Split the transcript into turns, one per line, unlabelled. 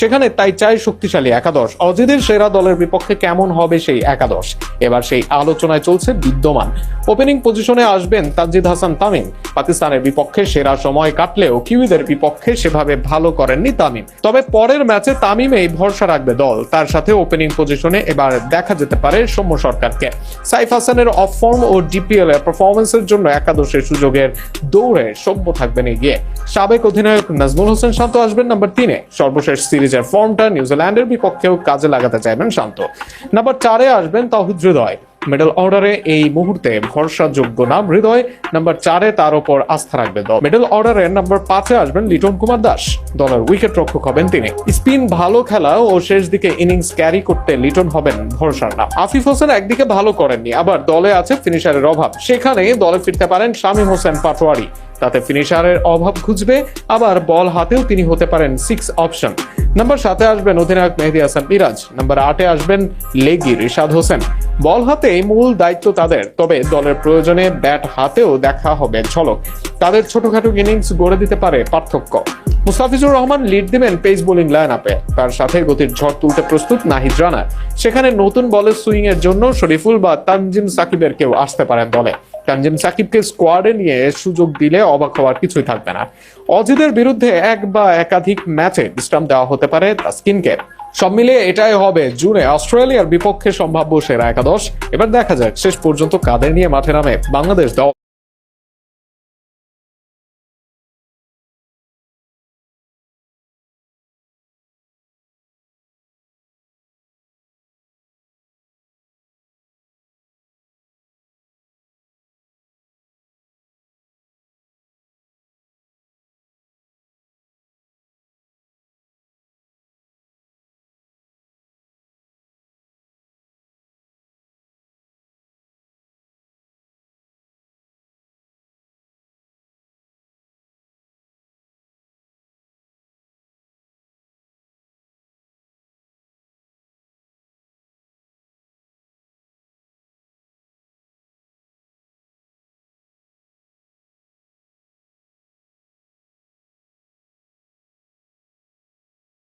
সেখানে তাই চাই শক্তিশালী একাদশ। অজিদের সেরা দলের বিপক্ষে কেমন হবে সেই একাদশ, এবার সেই আলোচনায় চলছে বিদ্যমান। ওপেনিং পজিশনে আসবেন তানজিদ হাসান তামিম। পাকিস্তানের বিপক্ষে সেরা সময় কাটলেও কিউইদের বিপক্ষে সেভাবে ভালো করেননি তামিম, তবে পরের ম্যাচে তামিমেই ভরসা রাখবে দল। তার সাথে ওপেনিং পজিশনে এবার দেখা যেতে পারে সৌম্য সরকারকে। সাইফ হাসানের অফ ফর্ম ও ডিপিএল এর পারফরমেন্সের জন্য একাদশের সুযোগের দৌড়ে সৌম্য থাকবেন এগিয়ে। সাবেক অধিনায়ক নাজমুল হোসেন শান্ত আসবেন নাম্বার 3-এ। সর্বশেষ সিরিজের ফর্মটা নিউজিল্যান্ডের বিপক্ষেও কাজে লাগাতে চাইবেন শান্ত। নাম্বার 4-এ আসবেন তাওহিদ হৃদয়। মিডল অর্ডারে এই মুহূর্তে ভরসাযোগ্য নাম হৃদয়। নাম্বার 4-এ তার উপর আস্থা রাখবে দল। মিডল অর্ডারে নাম্বার 5-এ আসবেন লিটন কুমার দাস। দলের উইকেট রক্ষক হবেন তিনি। স্পিন ভালো খেলা ও শেষ দিকে ইনিংস ক্যারি করতে লিটন হবেন ভরসার নাম। আফিফ হোসেন একদিকে ভালো করেননি, আবার দলে আছে ফিনিশারের অভাব। সেখানে দলে ফিরতে পারেন শামীম হোসেন পাটোয়ারি। তাতে ফিনিশারের অভাব খুঁজবে, আবার বল হাতেও তিনি হতে পারেন 6 অপশন। নাম্বার 7-এ আসবেন অধিনায়ক মেহেদী হাসান মিরাজ। নাম্বার 8-এ আসবেন লেগি রিশাদ হোসেন। বল হাতে মূল দায়িত্ব তাদের, তবে দলের প্রয়োজনে ব্যাট হাতেও দেখা হবে ঝলক। তাদের ছোটখাটো ইনিংস গড়ে দিতে পারে পার্থক্য। মুস্তাফিজুর রহমান লিড দিবেন পেস বোলিং লাইন আপে। তার সাথে গতির ঝড় তুলতে প্রস্তুত নাহিদ রানা। সেখানে নতুন বলের সুইং এর জন্য শরীফুল বা তানজিম সাকিবের কেউ আসতে পারেন দলে। তানজিম সাকিবকে স্কোয়াডে নিয়ে সুযোগ দিলে অবাক হওয়ার কিছুই থাকবে না। অজিদের বিরুদ্ধে এক বা একাধিক ম্যাচে বিশ্রাম দেওয়া হতে পারে তাসকিনকে। সব মিলিয়ে এটাই হবে জুনে অস্ট্রেলিয়ার বিপক্ষে সম্ভাব্য সেরা একাদশ। এবার দেখা যাক শেষ পর্যন্ত কাদের নিয়ে মাঠে নামে বাংলাদেশ দল।